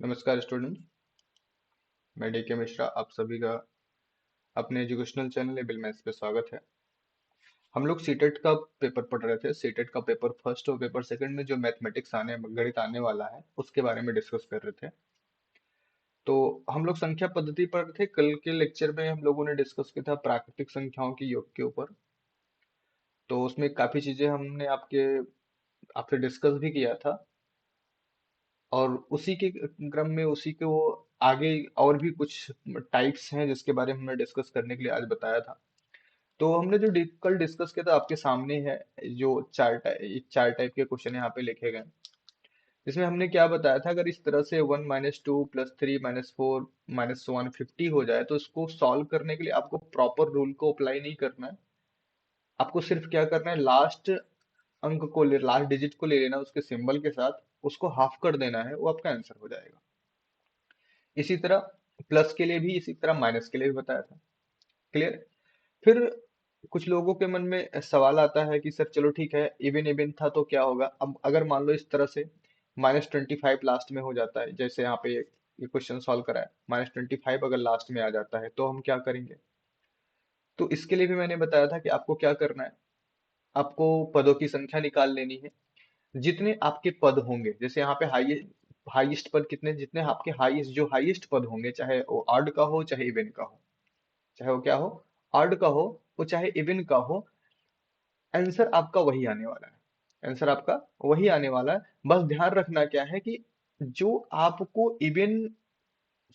नमस्कार स्टूडेंट। मैं डीके मिश्रा आप सभी का अपने एजुकेशनल चैनल एबल मैथ्स पे स्वागत है। हम लोग सीटेट का पेपर पढ़ रहे थे। सीटेट का पेपर फर्स्ट और पेपर सेकंड में जो मैथमेटिक्स आने गणित आने वाला है उसके बारे में डिस्कस कर रहे थे। तो हम लोग संख्या पद्धति पढ़ रहे थे। कल के लेक्चर में हम लोगों ने डिस्कस किया था प्राकृतिक संख्याओं की योग के ऊपर। तो उसमें काफी चीजें हमने आपसे डिस्कस भी किया था। और उसी के क्रम में उसी के वो आगे और भी कुछ टाइप्स हैं जिसके बारे में हमने डिस्कस करने के लिए आज बताया था। तो हमने जो कल डिस्कस किया था आपके सामने है। जो चार टाइप के क्वेश्चन यहाँ पे लिखे गए। इसमें हमने क्या बताया था, अगर इस तरह से 1 - 2 + 3 - 4 - 1 50 हो जाए तो इसको सॉल्व करने के लिए आपको प्रॉपर रूल को अप्लाई नहीं करना है। आपको सिर्फ क्या करना है, लास्ट डिजिट को ले लेना उसके सिंबल के साथ, उसको हाफ कर देना है, वो आपका आंसर हो जाएगा। इसी तरह प्लस के लिए भी, इसी तरह माइनस के लिए भी बताया था। क्लियर। फिर कुछ लोगों के मन में सवाल आता है कि सर चलो ठीक है, इवन इवन था तो क्या होगा। अब अगर मान लो इस तरह से -25 लास्ट में हो जाता है, जैसे यहाँ पे ये क्वेश्चन सॉल्व करा है, -25 अगर लास्ट में आ जाता है तो हम क्या करेंगे। तो इसके लिए भी मैंने बताया था कि आपको क्या करना है। आपको पदों की संख्या निकाल लेनी है। जितने आपके पद होंगे, जैसे यहाँ पे हाईएस्ट पद कितने, जितने आपके जो हाईएस्ट पद होंगे, चाहे वो ऑड का हो चाहे इवन का हो, चाहे वो क्या हो, ऑड का हो वो चाहे इवन का हो, आंसर आपका वही आने वाला है। आंसर आपका वही आने वाला है। बस ध्यान रखना क्या है कि जो आपको इवन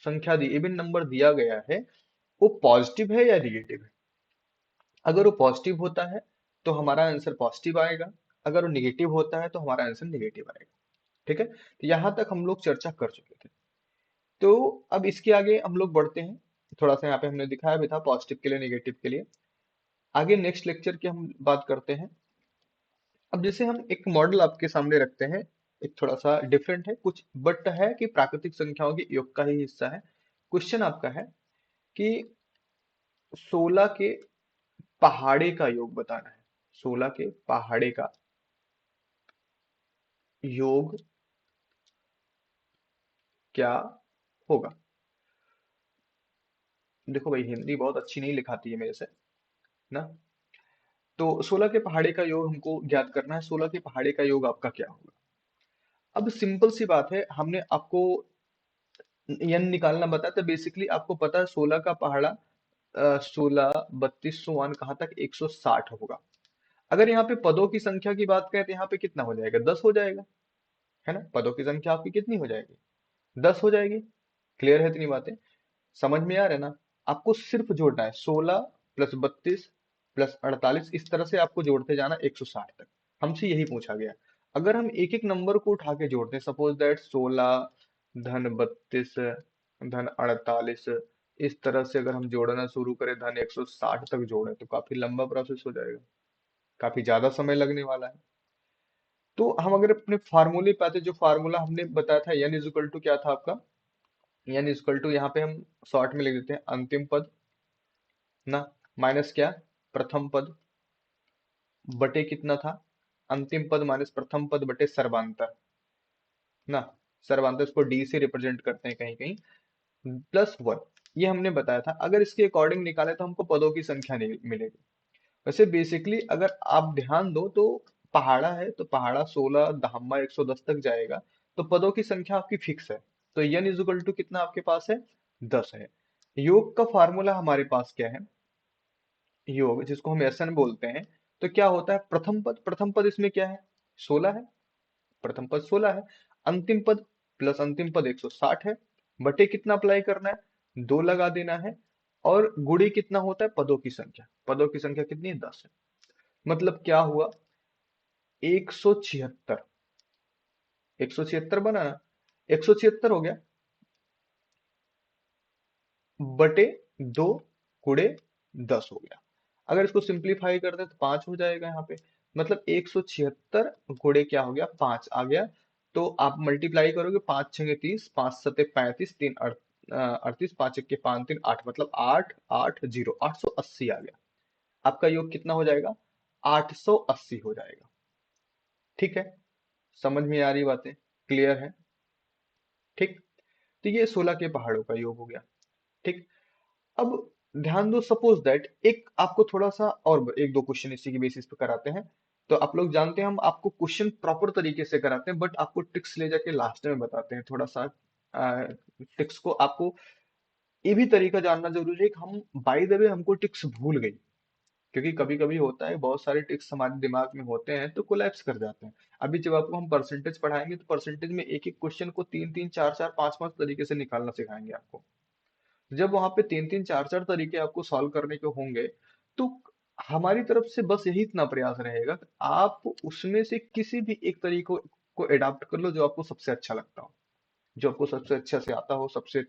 संख्या दी, इवन नंबर दिया गया है, वो पॉजिटिव है या निगेटिव है। अगर वो पॉजिटिव होता है तो हमारा आंसर पॉजिटिव आएगा। अगर वो निगेटिव होता है तो हमारा आंसर निगेटिव आएगा। ठीक है, तो यहां तक हम लोग चर्चा कर चुके थे। तो अब इसके आगे हम लोग बढ़ते हैं। थोड़ा सा यहाँ पे हमने दिखाया भी था पॉजिटिव के लिए निगेटिव के लिए। आगे नेक्स्ट लेक्चर की हम बात करते हैं। अब जैसे हम एक मॉडल आपके सामने रखते हैं, एक थोड़ा सा डिफरेंट है कुछ, बट है कि प्राकृतिक संख्याओं के योग का ही हिस्सा है। क्वेश्चन आपका है कि 16 के पहाड़े का योग बताना है। 16 के पहाड़े का योग क्या होगा। देखो भाई, हिंदी बहुत अच्छी नहीं लिखाती है मेरे से ना। तो 16 के पहाड़े का योग हमको ज्ञात करना है। 16 के पहाड़े का योग आपका क्या होगा। अब सिंपल सी बात है, हमने आपको यन निकालना बताया था। बेसिकली आपको पता है 16 का पहाड़ा 16 32 1 कहाँ तक 160 होगा। अगर यहाँ पे पदों की संख्या की बात करें तो यहाँ पे कितना हो जाएगा, 10 हो जाएगा। है ना, पदों की संख्या आपकी कितनी हो जाएगी, 10 हो जाएगी। क्लियर है इतनी बातें, समझ में आ रहा है ना। आपको सिर्फ जोड़ना है 16 + 32 + 48, इस तरह से आपको जोड़ते जाना 160 तक। हमसे यही पूछा गया। अगर हम एक एक नंबर को उठा के जोड़ते हैं, सपोज दैट 16 धन 32 धन 48, इस तरह से अगर हम जोड़ना शुरू करें धन 160 तक जोड़े तो काफी लंबा प्रोसेस हो जाएगा, काफी ज्यादा समय लगने वाला है। तो हम अगर अपने फार्मूले पे आते, जो फार्मूला हमने बताया था, n इज इक्वल टू क्या था आपका, n इज इक्वल टू यहाँ पे हम शॉर्ट में लिख देते हैं अंतिम पद ना, माइनस क्या, प्रथम पद, बटे कितना था, अंतिम पद माइनस प्रथम पद बटे सर्वांतर ना। सर्वांतर इसको डी से रिप्रेजेंट करते हैं कहीं कहीं, +1। ये हमने बताया था। अगर इसके अकॉर्डिंग निकाले तो हमको पदों की संख्या नहीं मिलेगी। वैसे बेसिकली अगर आप ध्यान दो तो पहाड़ा है तो पहाड़ा 16 धामा 110 तक जाएगा, तो पदों की संख्या आपकी फिक्स है। तो n इज इक्वल टू कितना आपके पास है, 10 है। योग का फार्मूला हमारे पास क्या है, योग जिसको हम एसएन बोलते हैं। तो क्या होता है, प्रथम पद इसमें क्या है, 16 है। प्रथम पद 16 है। अंतिम पद प्लस अंतिम पद 160 है। बटे कितना अप्लाई करना है, 2 लगा देना है। और गुणे कितना होता है, पदों की संख्या, पदों की संख्या कितनी है, 10 है। मतलब क्या हुआ, 176। 176 बना ना, 176 हो गया, बटे 2 गुणे 10 हो गया। अगर इसको सिंप्लीफाई कर दे तो 5 हो जाएगा यहाँ पे। मतलब 176 गुणे क्या हो गया, 5 आ गया। तो आप मल्टीप्लाई करोगे, 5 छंगे 30, 5 सते 35, 3 38, 5 एक के 5 3 8, मतलब 8 8 0 880 आ गया। आपका योग कितना हो जाएगा, 880 हो जाएगा। ठीक है, समझ में आ रही बातें, क्लियर है। ठीक। तो ये 16 के पहाड़ों का योग हो गया। ठीक। अब ध्यान दो, सपोज दैट एक आपको थोड़ा सा और एक दो क्वेश्चन इसी के बेसिस पे कराते हैं। तो आप लोग जानते हैं हम आपको क्वेश्चन प्रॉपर तरीके से कराते हैं, बट आपको ट्रिक्स ले जाके लास्ट में बताते हैं थोड़ा सा। ट्रिक्स को आपको ये भी तरीका जानना जरूरी है कि हम बाय द वे हमको ट्रिक्स भूल गई, क्योंकि कभी कभी होता है बहुत सारे ट्रिक्स हमारे दिमाग में होते हैं तो कोलैप्स कर जाते हैं। अभी जब आपको हम परसेंटेज पढ़ाएंगे तो परसेंटेज में एक एक क्वेश्चन को तीन तीन चार चार पांच पांच तरीके से निकालना सिखाएंगे आपको। जब वहां पे तीन तीन चार चार तरीके आपको सॉल्व करने के होंगे, तो हमारी तरफ से बस यही इतना प्रयास रहेगा कि आप उसमें से किसी भी एक तरीको को अडॉप्ट कर लो जो आपको सबसे अच्छा लगता हो, जो आपको सबसे अच्छा से आता हो, सबसे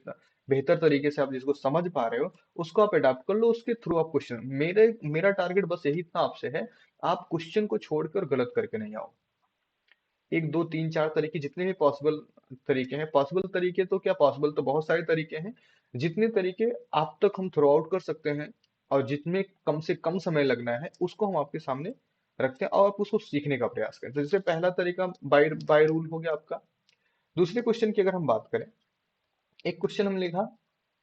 बेहतर तरीके से आप जिसको समझ पा रहे हो, उसको आप अडॉप्ट कर लो, उसके थ्रू आप क्वेश्चन, मेरे मेरा टारगेट बस यही इतना आपसे है, आप क्वेश्चन को छोड़कर गलत करके नहीं आओ। एक दो तीन चार तरीके जितने भी पॉसिबल तरीके हैं, पॉसिबल तरीके तो क्या, पॉसिबल तो बहुत सारे तरीके हैं, जितने तरीके आप तक हम थ्रो आउट कर सकते हैं और जितने कम से कम समय लगना है उसको हम आपके सामने रखते हैं और आप उसको सीखने का प्रयास करें। तो जैसे पहला तरीका बाय बाय रूल हो गया आपका। दूसरे क्वेश्चन की अगर हम बात करें, एक क्वेश्चन हम लिखा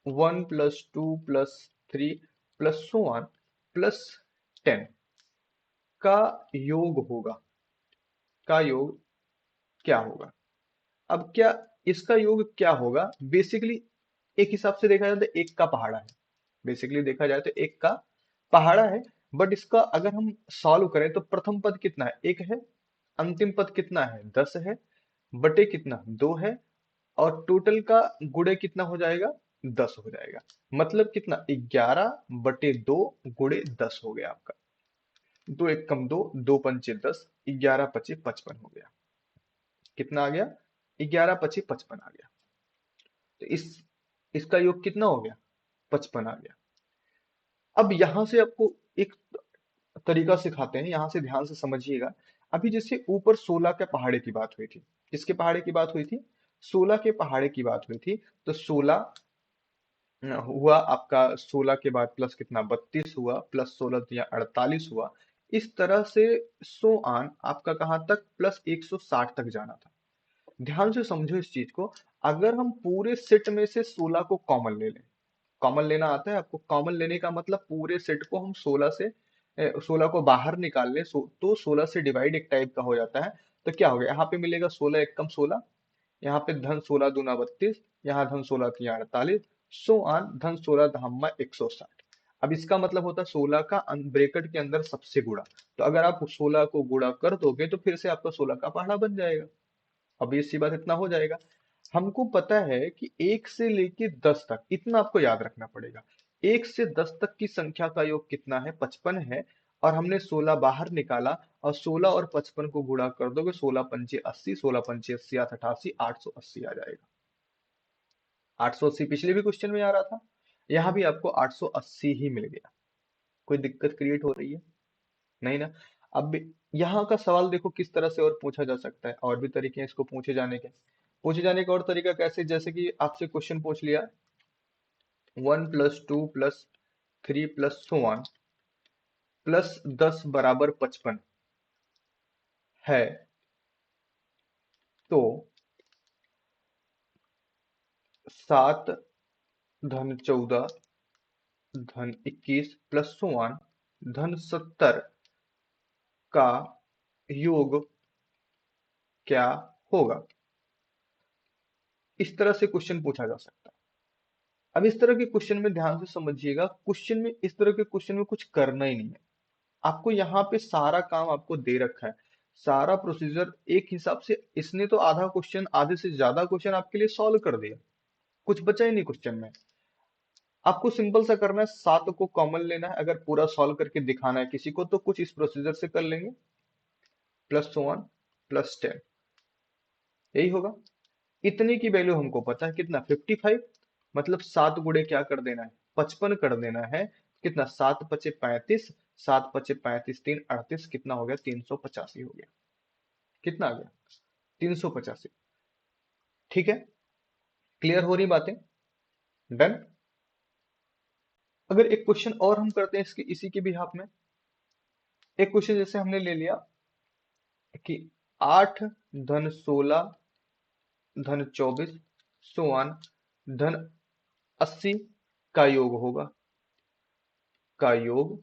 1 + 2 + 3 प्लस सो ऑन प्लस 10 का योग होगा, का योग क्या होगा। अब क्या इसका योग क्या होगा, बेसिकली एक हिसाब से देखा जाए तो एक का पहाड़ा है, बेसिकली देखा जाए तो एक का पहाड़ा है। बट इसका अगर हम सॉल्व करें तो प्रथम पद कितना है, एक है, अंतिम पद कितना है, 10 है, बटे कितना, 2 है, और टोटल का गुणे कितना हो जाएगा, 10 हो जाएगा। मतलब कितना, 11/2 गुणे 10 हो गया आपका। दो एक कम दो, दो पंचे 10, 11×5 = 55 हो गया। कितना आ गया, 11×5 = 55 आ गया। तो इसका योग कितना हो गया, 55 आ गया। अब यहां से आपको एक तरीका सिखाते हैं, यहां से ध्यान से समझिएगा। अभी जैसे ऊपर 16 के पहाड़े की बात हुई थी, किसके पहाड़े की बात हुई थी, 16 के पहाड़े की बात हुई थी। तो 16 हुआ आपका, 16 के बाद प्लस कितना, 32 हुआ, प्लस 16 × 3 = 48 हुआ। इस तरह से सो आन आपका कहां तक, प्लस 160 तक जाना था। ध्यान से समझो इस चीज को। अगर हम पूरे सेट में से 16 को कॉमन ले लें, कॉमन लेना आता है आपको, कॉमन लेने का मतलब पूरे सेट को हम 16 से 16 को बाहर निकाल लें, तो 16 से डिवाइड एक टाइप का हो जाता है। तो क्या हो गया, यहाँ पे मिलेगा 16 एकम 16, यहाँ पे धन 16 दूना 32, यहाँ धन 16 तिया 48, सो आन धन 16 दहम्मा 160। अब इसका मतलब होता है 16 का ब्रेकेट के अंदर सबसे गुणा। तो अगर आप 16 को गुणा कर दोगे तो फिर से आपका 16 का पहाड़ा बन जाएगा। अब ये सी बात इतना हो जाएगा। हमको पता है कि 1 से लेके 10 तक, इतना आपको याद रखना पड़ेगा। 1 से 10 तक की संख्या का योग कितना है, 55 है। और हमने 16 बाहर निकाला, और 16 और 55 को गुणा कर दोगे, 16×5 = 80, 16×5 = 80, 88, 880 आ जाएगा। 880 पिछले भी क्वेश्चन में आ रहा था, यहाँ भी आपको 880 ही मिल गया। कोई दिक्कत क्रिएट हो रही है, नहीं ना। अब यहाँ का सवाल देखो किस तरह से और पूछा जा सकता है, और भी तरीके हैं इसको पूछे जाने का और तरीका कैसे, जैसे कि आपसे क्वेश्चन पूछ लिया 1 + 2 + 3 + प्लस 10 बराबर 55 है, तो 7 धन 14 धन 21 प्लस धन 70 का योग क्या होगा। इस तरह से क्वेश्चन पूछा जा सकता है। अब इस तरह के क्वेश्चन में ध्यान से समझिएगा, क्वेश्चन में इस तरह के क्वेश्चन में कुछ करना ही नहीं है आपको। यहाँ पे सारा काम आपको दे रखा है, सारा प्रोसीजर एक हिसाब से इसने तो आधा क्वेश्चन, आधे से ज्यादा क्वेश्चन आपके लिए सॉल्व कर दिया, कुछ बचा ही नहीं क्वेश्चन में। आपको सिंपल सा करना है, 7 को कॉमन लेना है, अगर पूरा सॉल्व करके दिखाना है किसी को तो कुछ इस प्रोसीजर से कर लेंगे, +1 + 10 यही होगा। इतने की वैल्यू हमको पता है कितना, 55। मतलब 7 गुणे क्या कर देना है, 55 कर देना है। कितना, 7×5 = 35, 7×5 = 35, 3 = 38, कितना हो गया, 385 हो गया। कितना आ गया, 385। ठीक है, क्लियर हो रही बातें, डन। अगर एक क्वेश्चन और हम करते हैं इसके इसी के बिहाफ में, एक क्वेश्चन जैसे हमने ले लिया कि 8 धन 16 धन 24 सो ऑन धन 80 का योग होगा, का योग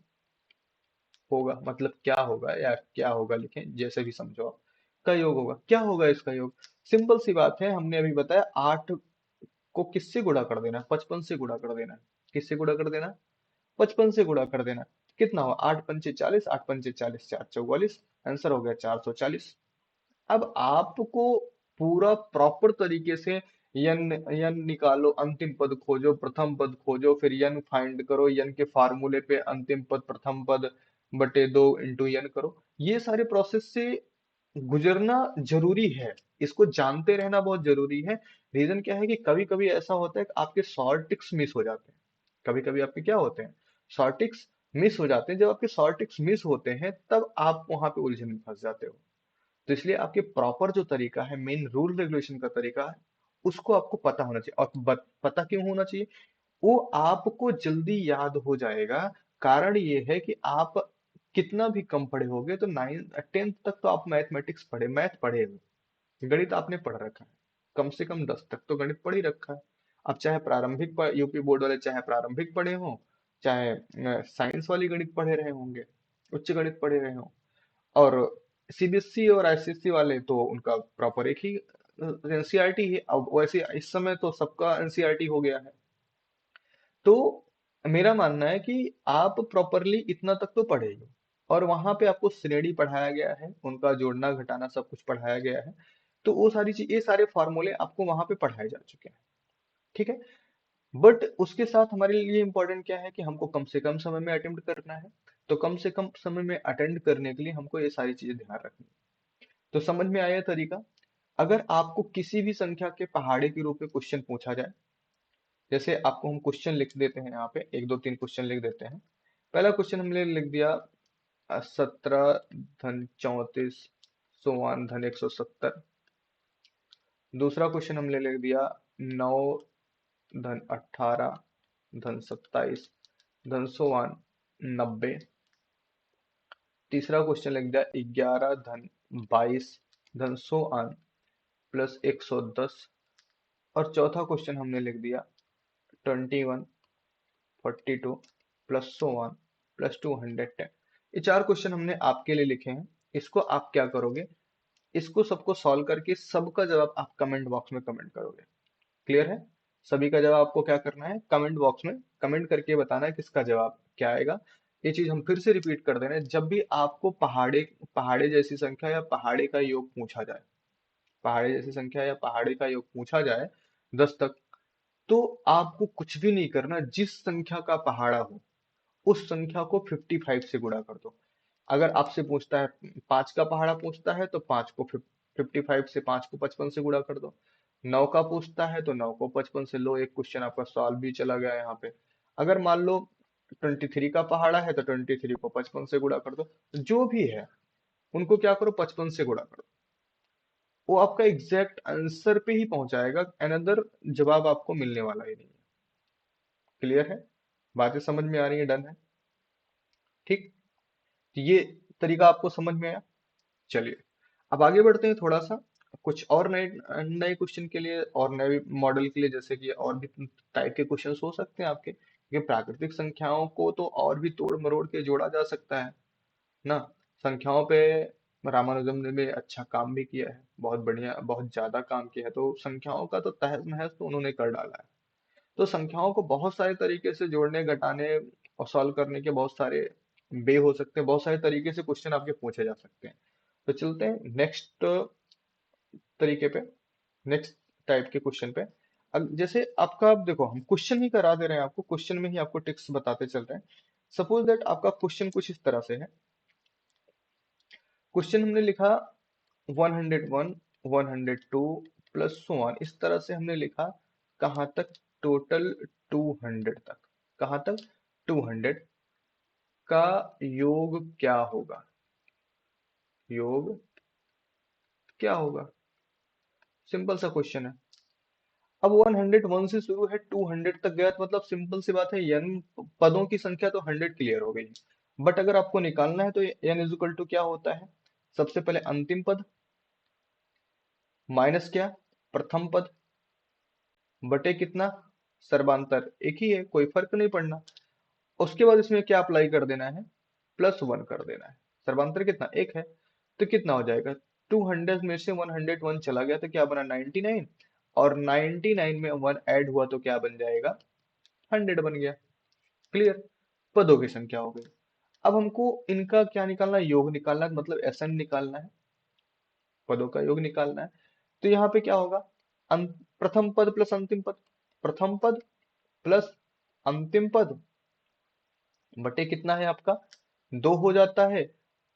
होगा, मतलब क्या होगा या क्या होगा लिखें, जैसे भी समझो आप। का योग होगा, क्या होगा इसका योग? सिंपल सी बात है, हमने अभी बताया 8 को किससे गुणा कर देना है? 55 से गुणा कर देना है। किससे गुणा कर देना है? 55 से गुणा कर देना है। कितना हुआ? 8 पंचे 40, 8 पंचे 40, 4 44, आंसर हो गया 440। अब आपको पूरा प्रॉपर तरीके से यन यन निकालो, अंतिम पद खोजो, प्रथम पद खोजो, फिर यन फाइंड करो, यन के फार्मूले पे अंतिम पद प्रथम पद बटे 2 इंटू यन करो। ये सारे प्रोसेस से गुजरना जरूरी है, इसको जानते रहना बहुत जरूरी है। रीजन क्या है कि कभी कभी ऐसा होता है कि आपके शॉर्ट टिक्स मिस हो जाते हैं। कभी कभी आपके क्या होते हैं? शॉर्ट टिक्स मिस हो जाते हैं। जब आपके शॉर्ट टिक्स मिस होते हैं तब आप वहां पे उलझन में फंस जाते हो। तो इसलिए आपके प्रॉपर जो तरीका है, मेन रूल रेगुलेशन का तरीका है, उसको आपको पता होना चाहिए। और पता क्यों होना चाहिए? वो आपको जल्दी याद हो जाएगा। कारण ये है कि आप कितना भी कम पढ़े होगे तो 9th 10th तक तो आप मैथमेटिक्स पढ़े, मैथ पढ़े हो, गणित आपने पढ़ रखा है। कम से कम 10 तक तो गणित पढ़ ही रखा है। अब चाहे प्रारंभिक यूपी बोर्ड वाले चाहे प्रारंभिक पढ़े हो, चाहे साइंस वाली गणित पढ़े रहे होंगे, उच्च गणित पढ़े रहे हो, और सीबीएसई और आईसीएसई वाले तो उनका प्रॉपर एक ही एनसीईआरटी है। अब वैसे इस समय तो सबका एनसीईआरटी हो गया है। तो मेरा मानना है कि आप प्रॉपरली इतना तक तो पढ़े ही हो, और वहां पे आपको श्रेणी पढ़ाया गया है, उनका जोड़ना घटाना सब कुछ पढ़ाया गया है। तो वो सारी चीज, ये सारे फॉर्मूले आपको वहां पे पढ़ाए जा चुके हैं। ठीक है। बट उसके साथ हमारे लिए इंपॉर्टेंट क्या है कि हमको कम से कम समय में अटेम्प्ट करना है। तो कम से कम समय में अटेंड करने के लिए हमको ये सारी चीजें ध्यान रखनी है। तो समझ में आया तरीका? अगर आपको किसी भी संख्या के पहाड़े के रूप में क्वेश्चन पूछा जाए, जैसे आपको हम क्वेश्चन लिख देते हैं, यहाँ पे 1 2 3 क्वेश्चन लिख देते हैं। पहला क्वेश्चन हमने लिख दिया 17 धन 34 सोवान धन 170। दूसरा क्वेश्चन हमने लिख दिया 9 धन 18 धन 27 धन सोवान 90। तीसरा क्वेश्चन लिख दिया 11 धन 22 धन सोआन प्लस 110। और चौथा क्वेश्चन हमने लिख दिया 21 42 प्लस सोआन प्लस 210। ये 4 क्वेश्चन हमने आपके लिए लिखे हैं। इसको आप क्या करोगे? इसको सबको सॉल्व करके सबका जवाब आप कमेंट बॉक्स में कमेंट करोगे। क्लियर है? सभी का जवाब आपको क्या करना है? कमेंट बॉक्स में कमेंट करके बताना है किसका जवाब क्या आएगा। ये चीज हम फिर से रिपीट कर दे रहे हैं, जब भी आपको पहाड़े पहाड़े जैसी संख्या या पहाड़े का योग पूछा जाए, पहाड़े जैसी संख्या या पहाड़े का योग पूछा जाए 10 तक, तो आपको कुछ भी नहीं करना। जिस संख्या का पहाड़ा हो उस संख्या को 55 से गुणा कर दो। अगर आपसे पूछता है 5 का पहाड़ा पूछता है तो 5 को 55 से, 5 को 55 से गुणा कर दो। 9 का पूछता है तो 9 को 55 से। लो, एक क्वेश्चन आपका सॉल्व भी चला गया यहाँ पे। अगर मान लो 23 का पहाड़ा है तो 23 को 55 से गुणा कर दो। जो भी है उनको क्या करो, 55 से गुणा करो। वो आपका एग्जैक्ट आंसर पे ही पहुंचाएगा, अनदर जवाब आपको मिलने वाला ही नहीं है। क्लियर है? बातें समझ में आ रही है? डन है? ठीक। तो ये तरीका आपको समझ में आया? चलिए, अब आगे बढ़ते हैं थोड़ा सा कुछ और नए नए क्वेश्चन के लिए और नए मॉडल के लिए। जैसे कि और भी टाइप के क्वेश्चंस हो सकते हैं आपके, क्योंकि प्राकृतिक संख्याओं को तो और भी तोड़ मरोड़ के जोड़ा जा सकता है ना। संख्याओं पे रामानुजम ने भी अच्छा काम भी किया है, बहुत बढ़िया, बहुत ज्यादा काम किया है। तो संख्याओं का तो तहस नहस तो उन्होंने कर डाला है। तो संख्याओं को बहुत सारे तरीके से जोड़ने घटाने और सॉल्व करने के बहुत सारे वे हो सकते हैं, बहुत सारे तरीके से क्वेश्चन आपके पूछे जा सकते हैं। तो चलते हैं नेक्स्ट तरीके पे, नेक्स्ट टाइप के क्वेश्चन पे। अब जैसे आपका, अब देखो हम क्वेश्चन ही करा दे रहे हैं आपको, क्वेश्चन में ही आपको टिप्स बताते चल रहे हैं। सपोज दैट आपका क्वेश्चन कुछ इस तरह से है। क्वेश्चन हमने लिखा 101 102 प्लस सो ऑन, इस तरह से हमने लिखा। कहाँ तक? टोटल 200 तक। कहाँ तक? 200 का योग क्या होगा? योग क्या होगा? सिंपल सा क्वेश्चन है। अब 101 से शुरू है, 200 तक गया, तो मतलब सिंपल सी बात है, n पदों की संख्या तो 100 क्लियर हो गई। बट अगर आपको निकालना है तो n इज इक्वल टू क्या होता है? सबसे पहले अंतिम पद माइनस क्या? प्रथम पद बटे कितना, सर्वांतर एक ही है, कोई फर्क नहीं पड़ना। उसके बाद इसमें क्या अप्लाई कर देना है, +1 कर देना है। सर्वांतर कितना, एक है, तो कितना हो जाएगा, 200 में से 101 चला गया तो क्या बना, 99। और 99 में 1 ऐड हुआ तो क्या बन जाएगा, 100 बन गया। क्लियर, पदों की संख्या हो गई। अब हमको इनका क्या निकालना है, योग निकालना है, मतलब SN निकालना है, पदों का योग निकालना है। तो यहाँ पे क्या होगा, प्रथम पद प्लस अंतिम पद, प्रथम पद प्लस अंतिम पद बटे कितना है आपका, 2 हो जाता है।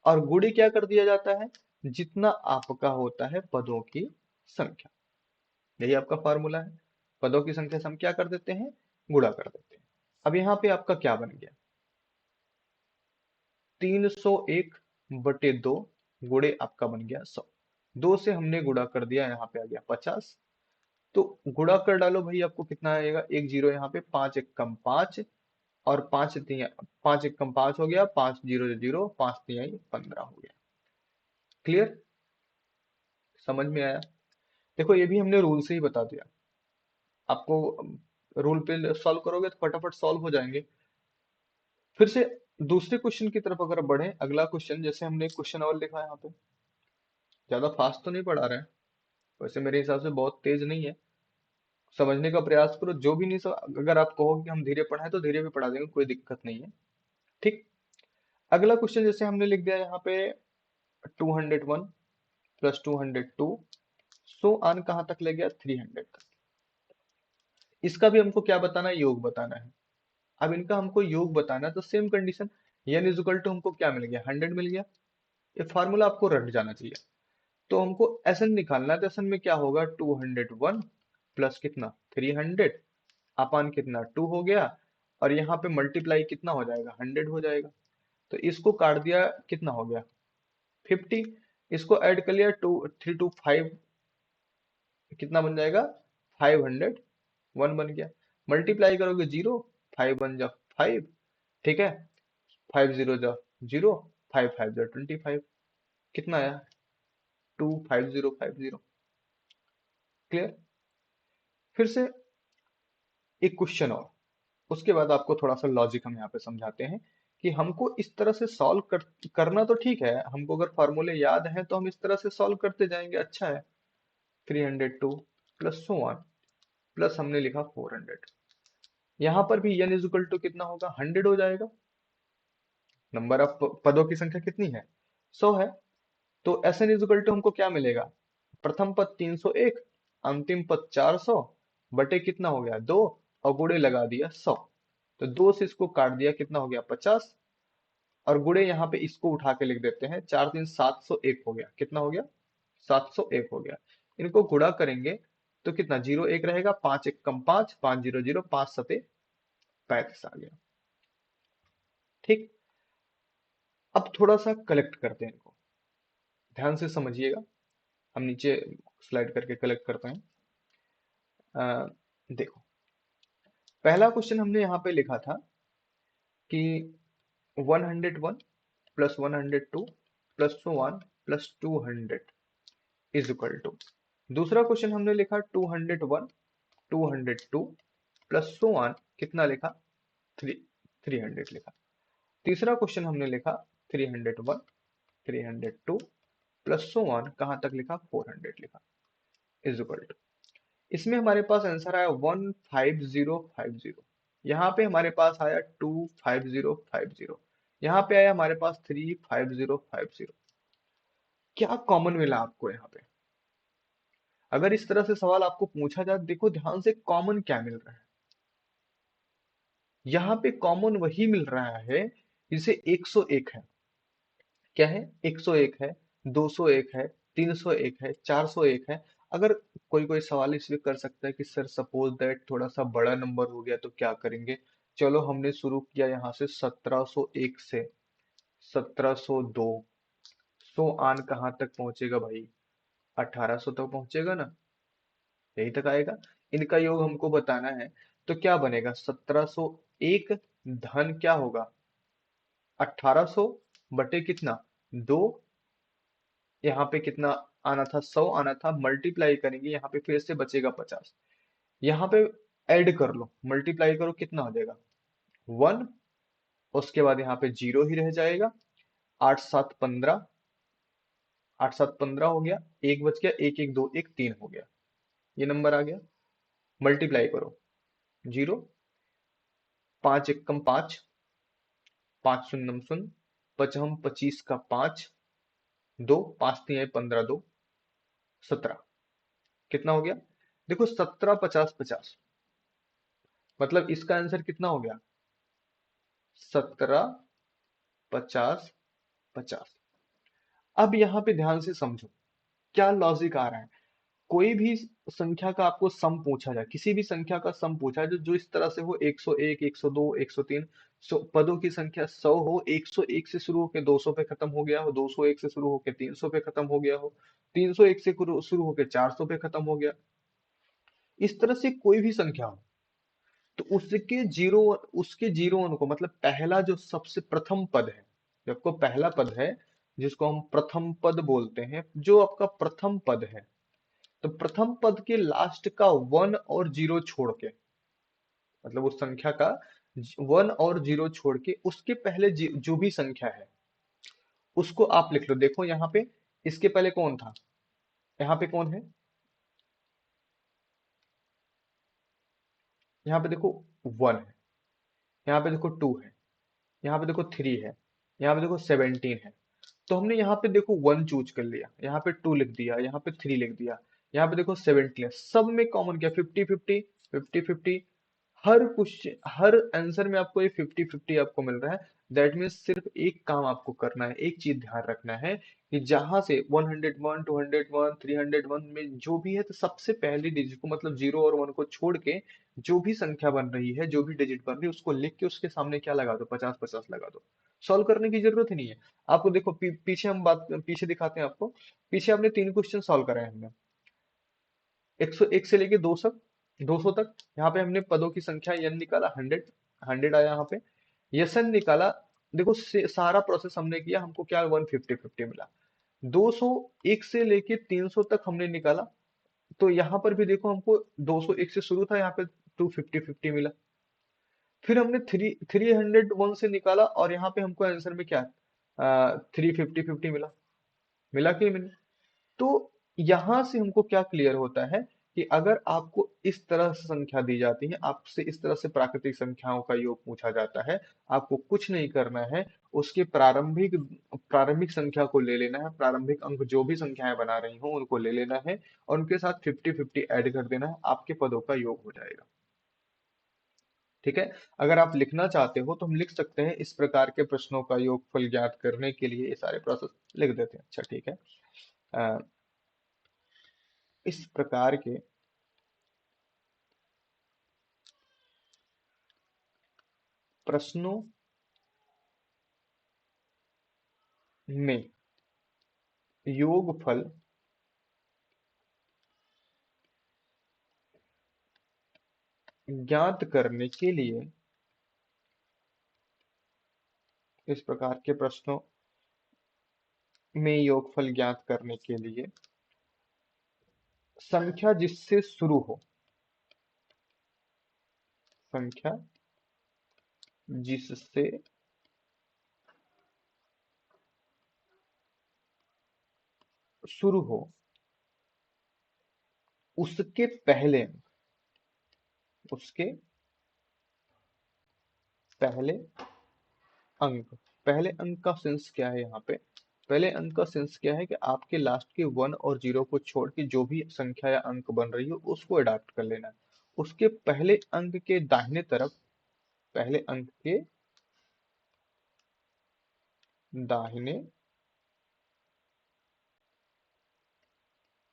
और गुणे क्या कर दिया जाता है, जितना आपका होता है पदों की संख्या। यही आपका फॉर्मूला है, पदों की संख्या से हम क्या कर देते हैं, गुणा कर देते हैं। अब यहाँ पे आपका क्या बन गया, 301/2 गुणे आपका बन गया 100। 2 से हमने गुणा कर दिया, यहाँ पे आ गया 50। तो गुणा कर डालो भाई, आपको कितना आएगा, एक जीरो यहाँ पे, 5 एक कम 5, और 5 एक कम 5 हो गया, 5 जीरो जीरो, 5 तिहाई 15 हो गया। क्लियर, समझ में आया। देखो ये भी हमने रूल से ही बता दिया आपको, रूल पे सॉल्व करोगे तो फटाफट सॉल्व हो जाएंगे। फिर से दूसरे क्वेश्चन की तरफ अगर बढ़े, अगला क्वेश्चन, जैसे हमने क्वेश्चन और लिखा है यहाँ पे, ज्यादा फास्ट तो नहीं पढ़ा रहे हैं, वैसे मेरे हिसाब से बहुत तेज नहीं है, समझने का प्रयास करो। जो भी नहीं अगर आप कहो कि हम धीरे पढ़ाएं तो धीरे भी पढ़ा देंगे, कोई दिक्कत नहीं है। ठीक, अगला क्वेश्चन जैसे हमने लिख दिया यहाँ पे, 201 प्लस 202, सो आन कहाँ तक ले गया, 300 तक। इसका भी हमको क्या बताना है, योग बताना है। अब इनका हमको योग बताना है, तो same condition, n equal to हमको क्या मिल गया, 100 मिल गया। ये फार्मूला आपको रट जाना चाहिए। तो हमको SN निकालना है, तो SN में क्या होगा, 201 प्लस कितना, 300 अपान कितना, 2 हो गया। और यहाँ पे मल्टीप्लाई कितना हो जाएगा, 100 हो जाएगा। तो इसको काट दिया, कितना हो गया, 50। इसको ऐड कर लिया, 2 3 2 5, कितना बन जाएगा, 500, 1 बन गया। मल्टीप्लाई करोगे 0, 5 1 जा 5, ठीक है, 5 0 जा 0, 5 5 जा 25, कितना आया, 25050। क्लियर, फिर से एक क्वेश्चन और, उसके बाद आपको थोड़ा सा लॉजिक हम यहाँ पे समझाते हैं कि हमको इस तरह से करना तो ठीक है, हमको अगर फॉर्मूले याद हैं तो हम इस तरह से सॉल्व करते जाएंगे, अच्छा है। 302 प्लस सो वन, प्लस हमने लिखा 400। यहाँ पर भी n इक्वल टू कितना होगा, 100 हो जाएगा। नंबर ऑफ पदों की संख्या कितनी है, 100 है। तो SN इक्वल टू हमको क्या मिलेगा, प्रथम पद 301, अंतिम पद 400, बटे कितना हो गया, 2, और गुणे लगा दिया 100। तो 2 से इसको काट दिया, कितना हो गया, 50। और गुणे यहाँ पे इसको उठा के लिख देते हैं, 4 3 701 हो गया, कितना हो गया, 701 हो गया। इनको गुणा करेंगे तो कितना, 0 1 रहेगा, 5 1 कम 5, 5 0 0, 5 7 35 आ गया। ठीक, अब थोड़ा सा कलेक्ट करते हैं इनको, ध्यान से समझिएगा। हम नीचे स्लाइड करके कलेक्ट करते हैं। देखो, पहला क्वेश्चन हमने यहाँ पे लिखा था कि 101 plus 102 plus so on plus 200 is equal to. दूसरा क्वेश्चन हमने लिखा 201 202 प्लस सो वन, कितना लिखा, 300 लिखा। तीसरा क्वेश्चन हमने लिखा 301 302 प्लस सो वन, कहाँ तक लिखा, 400 लिखा, इज इक्वल टू। इसमें हमारे पास आंसर आया 15050। यहाँ पे हमारे पास आया 25050। यहाँ पे आया हमारे पास 35050। क्या कॉमन मिला आपको यहाँ पे, अगर इस तरह से सवाल आपको पूछा जाए, देखो ध्यान से कॉमन क्या मिल रहा है। यहाँ पे कॉमन वही मिल रहा है जिसे 101 है, क्या है, 101 है, 201 है, 301 है, 401 है। अगर कोई कोई सवाल इसमें कर सकता है कि सर सपोज दैट थोड़ा सा बड़ा नंबर हो गया तो क्या करेंगे। चलो हमने शुरू किया यहाँ से 1701 से, 1702, सो आन कहाँ तक पहुंचेगा भाई, 1800 तक पहुंचेगा ना, यही तक आएगा। इनका योग हमको बताना है, तो क्या बनेगा, 1701 धन क्या होगा, 1800 बटे कितना, 2, यहाँ पे कितना आना था, 100 आना था, मल्टीप्लाई करेंगे, यहाँ पे फिर से बचेगा 50। यहाँ पे ऐड कर लो, मल्टीप्लाई करो, कितना हो जाएगा 1, उसके बाद यहाँ पे जीरो ही रह जाएगा। 8 7 15, 8 7 15 हो गया, एक बच गया, एक एक दो एक तीन हो गया, ये नंबर आ गया। मल्टीप्लाई करो, जीरो, 5 1 5, 5 0 0, पचहम 25 का 5, दो, 5 3 15, 2 17, कितना हो गया? देखो 17 50 50, मतलब इसका आंसर कितना हो गया? 17 50 50। अब यहाँ पे ध्यान से समझो क्या लॉजिक आ रहा है। कोई भी संख्या का आपको सम पूछा जाए, किसी भी संख्या का सम पूछा जाए जो जो इस तरह से हो, 101 102 103, पदों की संख्या 100 हो, 101 से शुरू होकर 200 पे खत्म हो गया हो, 201 से शुरू होकर 300 पे खत्म हो गया हो, 301 से शुरू होकर 400 पे खत्म हो गया, इस तरह से कोई भी संख्या हो, तो उसके जीरो वन को, मतलब पहला जो सबसे प्रथम पद है, जो आपको पहला पद है, जिसको हम प्रथम पद बोलते हैं, जो आपका प्रथम पद है, तो प्रथम पद के लास्ट का वन और जीरो छोड़ के, मतलब उस संख्या का वन और जीरो छोड़ के उसके पहले जो भी संख्या है उसको आप लिख लो। देखो यहाँ पे इसके पहले कौन था, यहाँ पे कौन है, यहाँ पे देखो वन है, यहाँ पे देखो टू है, यहाँ पे देखो थ्री है, यहाँ पे देखो 17 है। तो हमने यहाँ पे देखो वन चूज कर लिया, यहाँ पे टू लिख दिया, यहाँ पे थ्री लिख दिया, यहाँ पे देखो 17 है, सब में कॉमन क्या 50 50, 50 50। हर क्वेश्चन हर आंसर में आपको ये 50 50 आपको मिल रहा है। दैट मीन्स सिर्फ एक काम आपको करना है, एक चीज ध्यान रखना है कि जहां से 101 201 301 में जो भी है, तो सबसे पहले डिजिट को, मतलब जीरो और वन को छोड़ के जो भी संख्या बन रही है, जो भी डिजिट बन रही है, उसको लिख के उसके सामने क्या लगा दो, 50 50 लगा दो। सॉल्व करने की जरूरत ही नहीं है आपको। देखो पीछे हम बात पीछे दिखाते हैं आपको। पीछे हमने तीन क्वेश्चन सॉल्व कराए हैं हमने, 101 से लेके 200 तक। यहाँ पे हमने पदों की संख्या n निकाला, 100 आया यहाँ पे। यसन निकाला, देखो सारा प्रोसेस हमने किया, हमको क्या 150 50 मिला। 201 से लेके 300 तक हमने निकाला, तो यहाँ पर भी देखो हमको 201 से शुरू था, यहाँ पे 250 50 मिला। फिर हमने 301 से निकाला, और यहाँ पे हमको आंसर में क्या 350 50 मिला। मिला कि नहीं? तो यहां से हमको क्या क्लियर होता है कि अगर आपको इस तरह से संख्या दी जाती है, आपसे इस तरह से प्राकृतिक संख्याओं का योग पूछा जाता है, आपको कुछ नहीं करना है, उसके प्रारंभिक प्रारंभिक संख्या को ले लेना है, प्रारंभिक अंक जो भी संख्याएं बना रही हो उनको ले लेना है, और उनके साथ 50 50 ऐड कर देना है, आपके पदों का योग हो जाएगा। ठीक है। अगर आप लिखना चाहते हो तो हम लिख सकते हैं, इस प्रकार के प्रश्नों का योगफल ज्ञात करने के लिए ये सारे प्रोसेस लिख देते हैं। अच्छा ठीक है। अ, इस प्रकार के प्रश्नों में योगफल ज्ञात करने के लिए, इस प्रकार के प्रश्नों में योगफल ज्ञात करने के लिए संख्या जिससे शुरू हो, संख्या जिससे शुरू हो, उसके पहले उसके पहले अंक, पहले अंक का सेंस क्या है यहाँ पे? पहले अंक का सेंस क्या है कि आपके लास्ट के वन और जीरो को छोड़ के जो भी संख्या या अंक बन रही हो उसको अडॉप्ट कर लेना है। उसके पहले अंक के दाहिने तरफ, पहले अंक के दाहिने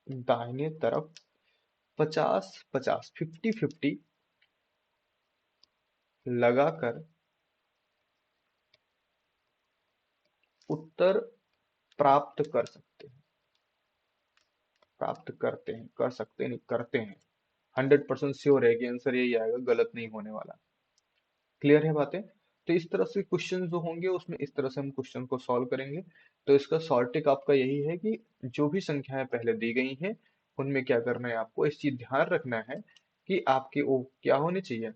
दाहिने तरफ 50 50 50 50 लगाकर उत्तर प्राप्त कर सकते हैं। प्राप्त करते हैं, कर सकते नहीं, करते हैं। 100% श्योर है कि आंसर यही आएगा, गलत नहीं होने वाला। क्लियर है बातें? तो इस तरह से क्वेश्चन जो होंगे उसमें इस तरह से हम क्वेश्चन को सॉल्व करेंगे। तो इसका शॉर्ट टिक आपका यही है कि जो भी संख्याएं पहले दी गई हैं उनमें क्या करना है, आपको इस चीज ध्यान रखना है कि आपके वो क्या होने चाहिए,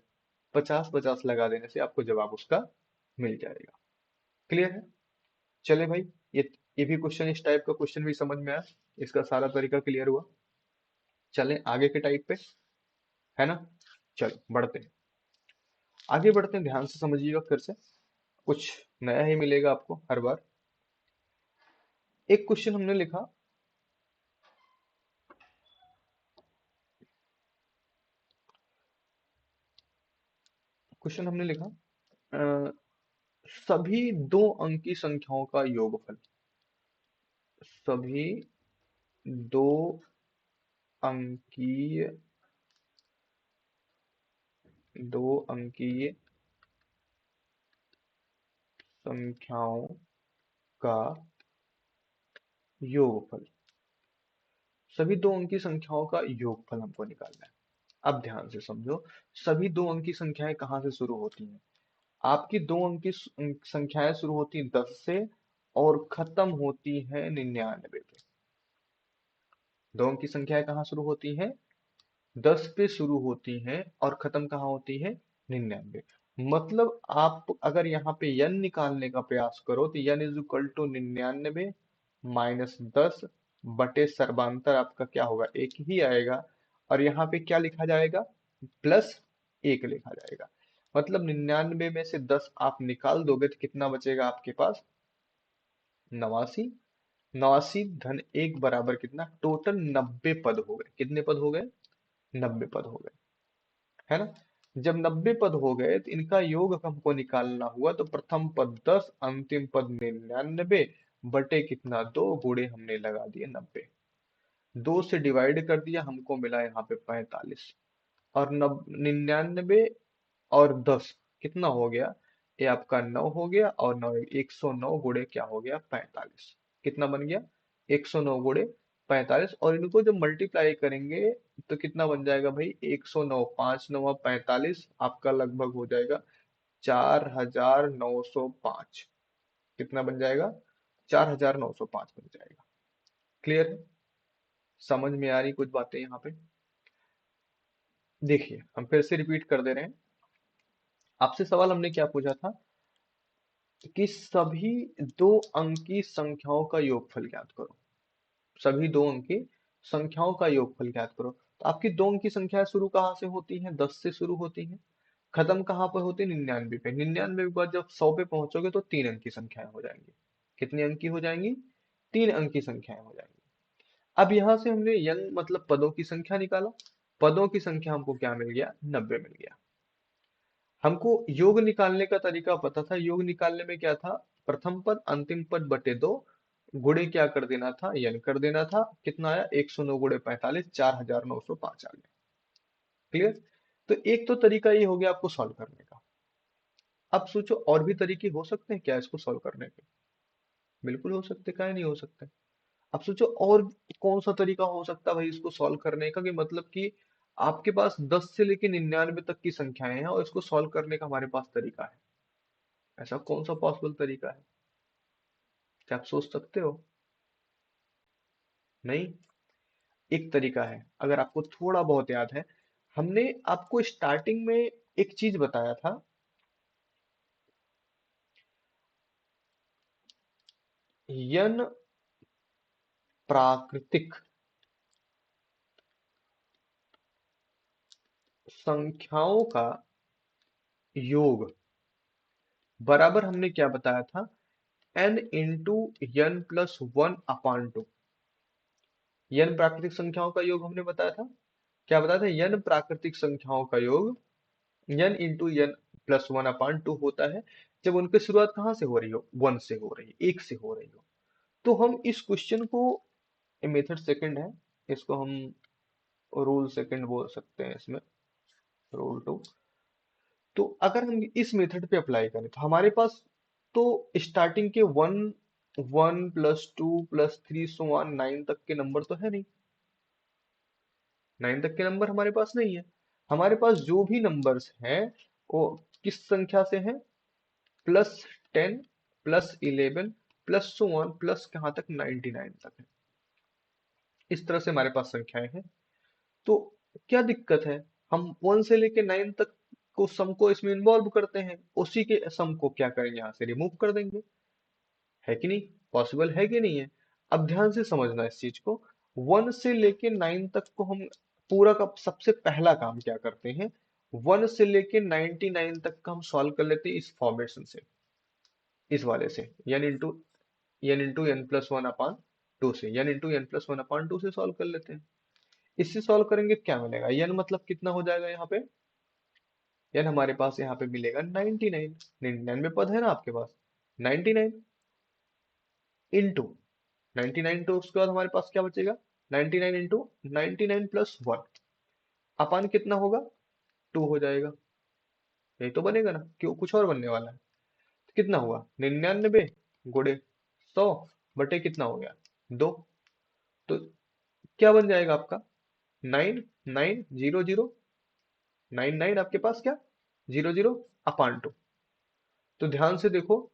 50-50 लगा देने से आपको जवाब उसका मिल जाएगा। क्लियर है? चले भाई, ये भी क्वेश्चन, इस टाइप का क्वेश्चन भी समझ में आया, इसका सारा तरीका क्लियर हुआ। चलें आगे के टाइप पे, है ना? चलो बढ़ते हैं, आगे बढ़ते हैं, ध्यान से समझिएगा, फिर से कुछ नया ही मिलेगा आपको हर बार। एक क्वेश्चन हमने लिखा, क्वेश्चन हमने लिखा अ, सभी दो अंकी संख्याओं का योगफल, सभी दो अंकीय दो अंकीय संख्याओं का योगफल, सभी दो अंकी संख्याओं का योगफल हमको निकालना है। अब ध्यान से समझो, सभी दो अंकी संख्याएं कहाँ से शुरू होती हैं? आपकी दो अंकी संख्याएं शुरू होती हैं 10 से और खत्म होती हैं 99 पे। दो अंकी संख्याएं कहाँ शुरू होती हैं? 10 पे शुरू होती हैं और खत्म कहाँ होती है? 99। मतलब आप अगर यहाँ पे n निकालने का प्रयास करो तो n is equal to 99 minus 10 बटे सर्वांतर आपका क्या होगा? एक ही आएगा, और यहाँ पे क्या लिखा जाएगा? प्लस एक लिखा जाएगा। मतलब 99 में से 10 आप निकाल दोगे तो कितना बचेगा आपके पास? 89। 89 धन एक बराबर कितना? टोटल 90 पद हो गए। कितने पद हो गए? 90 पद हो गए, है ना? जब 90 पद हो गए तो इनका योग हमको निकालना हुआ, तो प्रथम पद 10, अंतिम पद 99 बटे कितना? 2 गुणे हमने लगा दिए 90, 2 से डिवाइड कर दिया, हमको मिला यहाँ पे 45। और 99 और 10 कितना हो गया? ये आपका 9 हो गया, और 9 109 गुणे क्या हो गया? 45। कितना बन गया? 109 गुणे 45। और इनको जब मल्टीप्लाई करेंगे तो कितना बन जाएगा भाई? 109, 5 9 45, आपका लगभग हो जाएगा 4905। कितना बन जाएगा? 4905 बन जाएगा। क्लियर है? समझ में आ रही कुछ बातें यहाँ पे? देखिए हम फिर से रिपीट कर दे रहे हैं, आपसे सवाल हमने क्या पूछा था कि सभी दो अंकी संख्याओं का योगफल ज्ञात करो। सभी दो अंकी संख्याओं का योगफल ज्ञात करो। तो आपकी दो अंकी संख्याएं शुरू कहाँ से होती हैं? 10 से शुरू होती हैं। खत्म कहाँ पर होती है? 99 पे। 99 के बाद जब 100 पे पहुंचोगे तो तीन अंकी संख्याएं हो जाएंगी। कितनी अंकी हो जाएंगी? तीन अंकी संख्याएं हो जाएंगी। अब यहां से हमने यंग मतलब पदों की संख्या निकाला। पदों की संख्या हमको क्या मिल गया? 90 मिल गया। हमको योग निकालने का तरीका पता था। योग निकालने में क्या था? प्रथम पद अंतिम पद बटे दो, गुणे क्या कर देना था? यन कर देना था। कितना आया? 109 गुणे 45, 4905 आ गया। क्लियर? तो एक तो तरीका ये हो गया आपको सॉल्व करने का। अब सोचो और भी तरीके हो सकते हैं क्या इसको सॉल्व करने के? बिल्कुल हो सकते, काहे नहीं हो सकते। अब सोचो और कौन सा तरीका हो सकता है भाई इसको सॉल्व करने का, कि मतलब कि आपके पास 10 से लेकर 99 तक की संख्याएं हैं और इसको सॉल्व करने का हमारे पास तरीका है। ऐसा कौन सा पॉसिबल तरीका है? क्या आप सोच सकते हो? नहीं। एक तरीका है, अगर आपको थोड़ा बहुत याद है, हमने आपको स्टार्टिंग में एक चीज बताया था, यन प्राकृतिक संख्याओं का योग बराबर हमने क्या बताया था? n into N plus one upon to. यन प्राकृतिक संख्याओं का योग हमने बताया था। क्या बताया था? यन प्राकृतिक संख्याओं का योग यन into N plus one upon to होता है जब उनकी शुरुआत कहाँ से हो रही हो? वन से हो रही है, एक से हो रही हो। तो हम इस क्वेश्चन को, मेथड सेकंड है, इसको हम रूल सेकंड बोल सकते हैं इसमें, रूल टू। तो अगर हम इस मेथड पे अप्लाई करें तो हमारे पास तो स्टार्टिंग के one, one plus two plus three so one nine तक के नंबर तो है नहीं। नाइन तक के नंबर हमारे पास नहीं है। हमारे पास जो भी नंबर्स हैं वो किस संख्या से हैं? Plus 10 plus 11 plus so on plus कहाँ तक? 99 तक है। इस तरह से हमारे पास संख्याएं हैं। तो क्या दिक्कत है? हम 1 से लेके 9 तक को सम को इसमें इन्वॉल्व करते हैं, उसी के सम को क्या करेंगे, यहाँ से रिमूव कर देंगे। है कि नहीं? पॉसिबल है कि नहीं है? अब ध्यान से समझना इस चीज को। 1 से लेके 9 तक को हम पूरा का सबसे पहला काम क्या करते हैं, 1 से लेके 99 तक का हम सॉल्व कर लेते हैं इस फॉर्मेशन से, इस वाले से, n into n plus one upon two से, n into n plus one upon two से सॉल्व कर लेते हैं। इससे सॉल्व करेंगे क्या मिलेगा, n मतलब कितना हो जाएगा यहाँ पे, n हमारे पास यहाँ पे मिलेगा 99, 99 पद है ना आपके पास, 99 इंटू 99, तो उसके बाद हमारे पास क्या बचेगा, 99 इंटू 99 प्लस वन अपान कितना होगा, 2 हो जाएगा। यही तो बनेगा ना, क्यों कुछ और बनने वाला है। तो कितना हुआ, 99 गुणे 100 बटे कितना हो गया, 2। तो क्या बन जाएगा आपका, 9900, 99 आपके पास क्या, 00 अपान 2। तो ध्यान से देखो,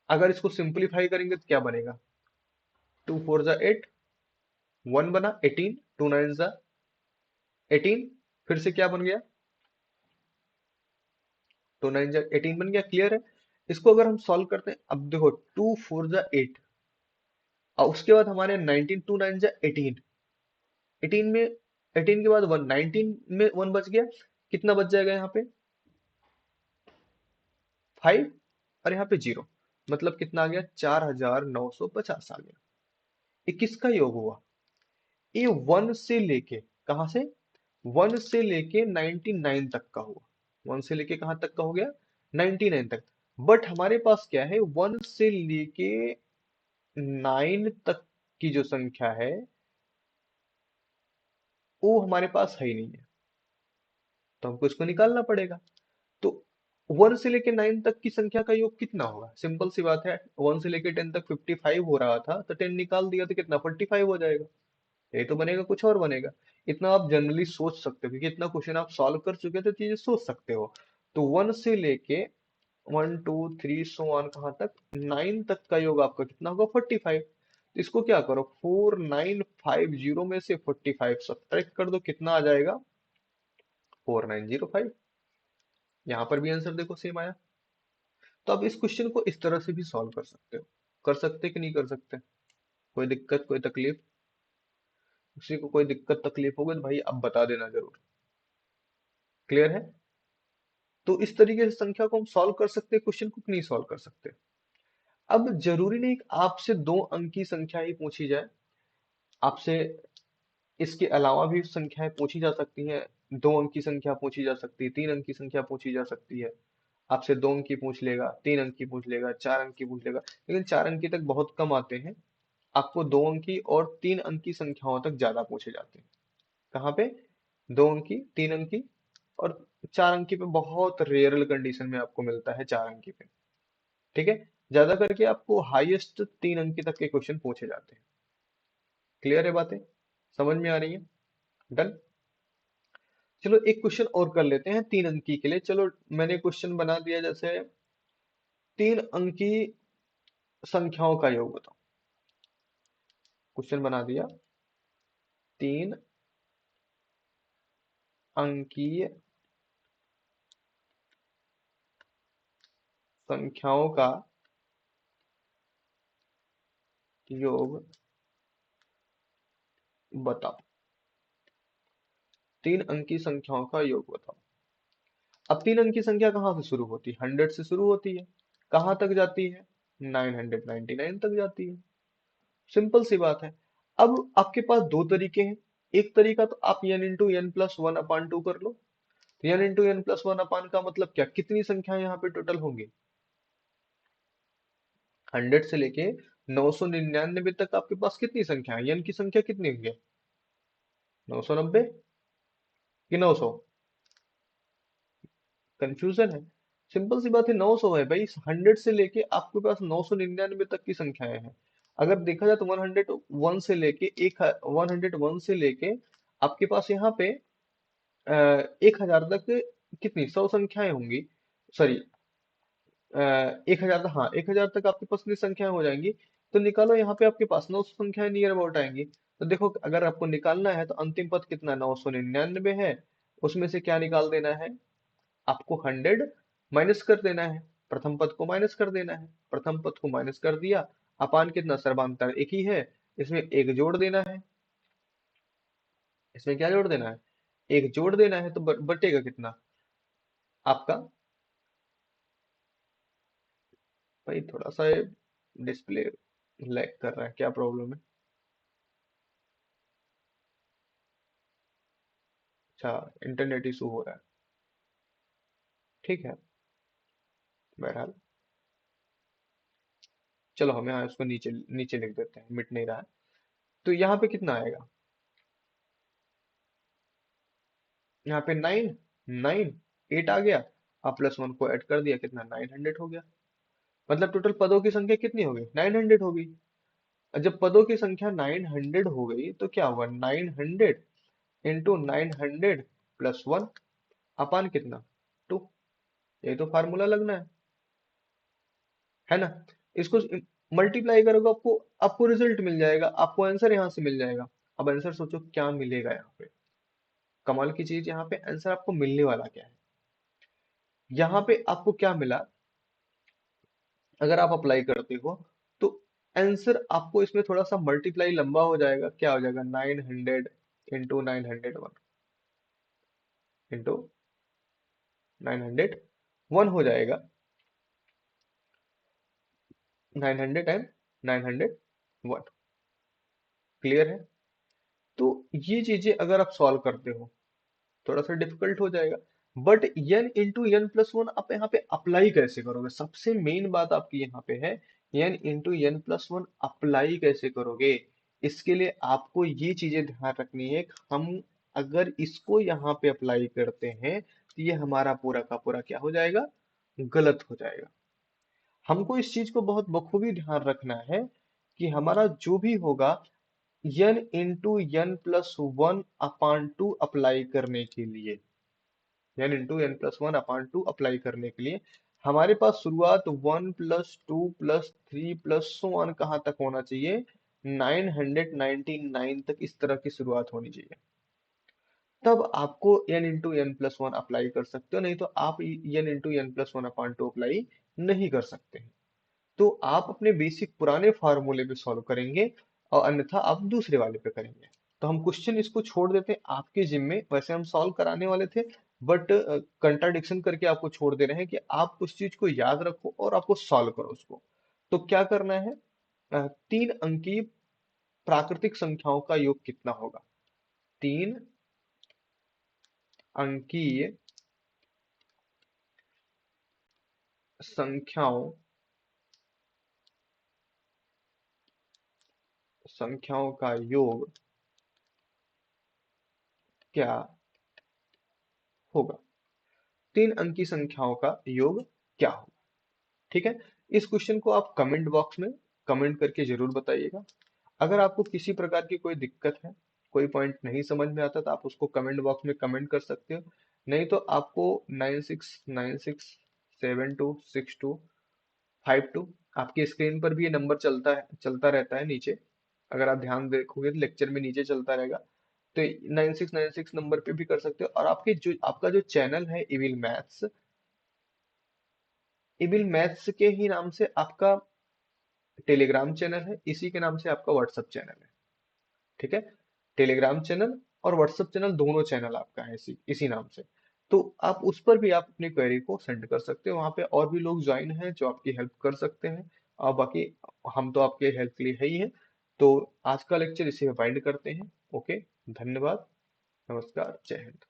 अगर इसको सिंपलीफाई करेंगे तो क्या बनेगा, 2 4 जा 8, 1 बना 18, 2 9 जा 18, फिर से क्या बन गया, 2 9 जा 18 बन गया। क्लियर है? इसको अगर हम सॉल्व करते हैं, अब देखो 2 4 जा 8, और उसके बाद हमारे 19, 2 9 जा 18, 18 में 18 के बाद 1, 19 में 1 बच गया, कितना बच जाएगा यहाँ पे, 5, और यहाँ पे 0, मतलब कितना आ गया, 4950 आ गया। ये किसका योग हुआ, ये 1 से लेके, कहाँ से, 1 से लेके 99 तक का हुआ। 1 से लेके कहाँ तक का हो गया, 99 तक। बट हमारे पास क्या है, 1 से लेके 9 तक की जो संख्या है वो हमारे पास है ही नहीं है, तो हमको इसको निकालना पड़ेगा। तो 1 से लेके 9 तक की संख्या का योग कितना होगा, सिंपल सी बात है, 1 से लेके 10 तक 55 हो रहा था, तो 10 निकाल दिया तो कितना, 45 हो जाएगा। यही तो बनेगा, कुछ और बनेगा। इतना आप जनरली सोच सकते हो, क्योंकि इतना क्वेश्चन आप सॉल्व कर चुके हो तो चीजें सोच सकते हो। तो 1 से लेके 1 2 3 सो ऑन कहाँ तक, 9 तक का योग आपका कितना होगा, 45। तो इसको क्या करो, 4950 में से 45 सब्ट्रैक्ट कर दो, कितना आ जाएगा, 4905। यहाँ पर भी आंसर देखो सेम आया। तो आप इस क्वेश्चन को इस तरह से भी सॉल्व कर सकते हो, कर सकते कि नहीं कर सकते, कोई दिक्कत कोई तकलीफ, किसी को कोई दिक्कत तकलीफ होगी तो भाई अब बता देना जरूर। क्लियर है? तो इस तरीके से संख्या को हम सॉल्व कर सकते हैं, क्वेश्चन को नहीं सॉल्व कर सकते। अब जरूरी नहीं कि आपसे 2 अंक की संख्या ही पूछी जाए, आपसे इसके अलावा भी संख्याएं पूछी जा सकती हैं। 2 अंक की संख्या पूछी जा सकती है, 3 अंक की संख्या पूछी जा सकती है। आपसे 2 अंक की पूछ लेगा, 3 अंक की पूछ लेगा, 4 अंक की पूछ लेगा, लेकिन 4 अंक की तक बहुत कम आते हैं। आपको 2 अंक की और 3 अंक की संख्याओं तक ज्यादा पूछे जाते हैं। कहाँ पे, 2 अंकी, 3 अंकी और 4 अंकी पे बहुत रेयरल कंडीशन में आपको मिलता है 4 अंकी पे। ठीक है, ज्यादा करके आपको हाईएस्ट 3 अंकी तक के क्वेश्चन पूछे जाते हैं। क्लियर है बातें, समझ में आ रही है? डन। चलो एक क्वेश्चन और कर लेते हैं 3 अंकी के लिए। चलो मैंने क्वेश्चन बना दिया, जैसे 3 अंकी संख्याओं का योग बताओ। क्वेश्चन बना दिया, 3 अंकीय संख्याओं का योग बताओ। 3 अंकी संख्याओं का योग बताओ। अब 3 अंकी संख्या कहाँ से शुरू होती है, 100 से शुरू होती है, कहाँ तक जाती है, 999 तक जाती है। सिंपल सी बात है। अब आपके पास 2 तरीके हैं। एक तरीका तो आप n इंटू n प्लस 1 अपान 2 कर लो। n इंटू n प्लस 1 अपान का मतलब क्या, कितनी संख्या यहाँ पे टोटल होंगी, 100 से लेके 999 तक आपके पास कितनी संख्या है, n की संख्या कितनी होंगी, 990 कि 900, कंफ्यूजन है। सिंपल सी बात है, 900 है भाई, 100 से लेके आपके पास 999 तक की संख्याएं हैं। अगर देखा जाए तो 101 से लेके 101 से लेके आपके पास यहाँ पे 1000 तक कितनी 100 संख्याएं होंगी, सॉरी 1000 तक, हाँ 1000 तक आपके पास कितनी संख्याएं हो जाएंगी। तो निकालो, यहाँ पे आपके पास 900 संख्याएं नियर अबाउट आएंगी। तो देखो, अगर आपको निकालना है तो अंतिम पद कितना, 999 है, उसमें से क्या निकाल देना है, आपको 100 माइनस कर देना है, प्रथम पद को माइनस कर देना है, प्रथम पद को माइनस कर दिया, अपान कितना, सर्वांतर एक ही है, इसमें एक जोड़ देना है, इसमें क्या जोड़ देना है, एक जोड़ देना है, तो बटेगा कितना आपका। भाई थोड़ा सा डिस्प्ले लैग कर रहा है, क्या प्रॉब्लम है। अच्छा, इंटरनेट इशू हो रहा है, ठीक है। बहरहाल चलो हम यहाँ इसको नीचे नीचे लिख देते हैं, मिट नहीं रहा है। तो यहाँ पे कितना आएगा, यहाँ पे 9 आ गया, आप +1 को ऐड कर दिया, कितना 900 हो गया। मतलब टोटल पदों की संख्या कितनी हो गई, 900 हो गई। और जब पदों की संख्या 900 हो गई तो क्या हुआ, 900 इंटू 900 +1 अपान कितना, 2। यही तो फार्मूला लगना है ना। इसको मल्टीप्लाई करोगे, आपको आपको रिजल्ट मिल जाएगा, आपको आंसर यहाँ से मिल जाएगा। अब आंसर सोचो क्या मिलेगा यहाँ पे, कमाल की चीज, यहाँ पे आंसर आपको मिलने वाला क्या है। यहाँ पे आपको क्या मिला, अगर आप अप्लाई करते हो तो आंसर आपको इसमें थोड़ा सा मल्टीप्लाई लंबा हो जाएगा, क्या हो जाएगा, 900 इंटू 901 इंटू 901 हो जाएगा, 900 एंड 901। क्लियर है। तो ये चीजें अगर आप सॉल्व करते हो थोड़ा सा डिफिकल्ट हो जाएगा, बट n इंटू n+1 आप यहाँ पे अप्लाई कैसे करोगे, सबसे मेन बात आपकी यहाँ पे है, n इंटू n+1 अप्लाई कैसे करोगे। इसके लिए आपको ये चीजें ध्यान रखनी है कि हम अगर इसको यहाँ पे अप्लाई करते हैं तो ये हमारा पूरा का पूरा क्या हो जाएगा, गलत हो जाएगा। हमको इस चीज को बहुत बखूबी ध्यान रखना है कि हमारा जो भी होगा n इंटू n+1 अपान 2 अप्लाई करने के लिए, n इंटू n+1 अपान 2 अप्लाई करने के लिए हमारे पास शुरुआत 1 + 2 + 3 + कहाँ तक होना चाहिए, 999 तक, इस तरह की शुरुआत होनी चाहिए। तब आपको n इंटू n+1 अप्लाई कर सकते हो, नहीं तो आप n इंटू n+1 अपान 2 अप्लाई नहीं कर सकते हैं। तो आप अपने बेसिक पुराने फार्मूले पे सॉल्व करेंगे और अन्यथा आप दूसरे वाले पे करेंगे। तो हम क्वेश्चन इसको छोड़ देते हैं आपके जिम्मे, वैसे हम सॉल्व कराने वाले थे बट कंट्राडिक्शन करके आपको छोड़ दे रहे हैं कि आप उस चीज को याद रखो और आपको सॉल्व करो उसको। तो क्या करना है, 3 अंकीय प्राकृतिक संख्याओं का योग कितना होगा, 3 अंकीय संख्याओं संख्याओं का योग क्या होगा, 3 अंकीय संख्याओं का योग क्या होगा। ठीक है। इस क्वेश्चन को आप कमेंट बॉक्स में कमेंट करके जरूर बताइएगा। अगर आपको किसी प्रकार की कोई दिक्कत है, कोई पॉइंट नहीं समझ में आता, तो आप उसको कमेंट बॉक्स में कमेंट कर सकते हो। नहीं तो आपको 9696726252 आपकी स्क्रीन पर भी ये नंबर चलता रहता है नीचे। अगर आप ध्यान देखोगे तो लेक्चर में नीचे चलता रहेगा। तो 9696 नंबर पे भी कर सकते हो। और आपका जो चैनल है इविल मैथ्स के ही नाम से आपका टेलीग्राम चैनल है, इसी के नाम से आपका व्हाट्सएप चैनल है। ठीक है। टेलीग्राम चैनल और व्हाट्सएप चैनल, दोनों चैनल आपका है इसी नाम से। तो आप उस पर भी आप अपनी क्वेरी को सेंड कर सकते हो, वहां पे और भी लोग ज्वाइन हैं जो आपकी हेल्प कर सकते हैं। और बाकी हम तो आपके हेल्प के लिए है ही हैं। तो आज का लेक्चर इसी में वाइंड करते हैं। ओके, धन्यवाद, नमस्कार, जय हिंद।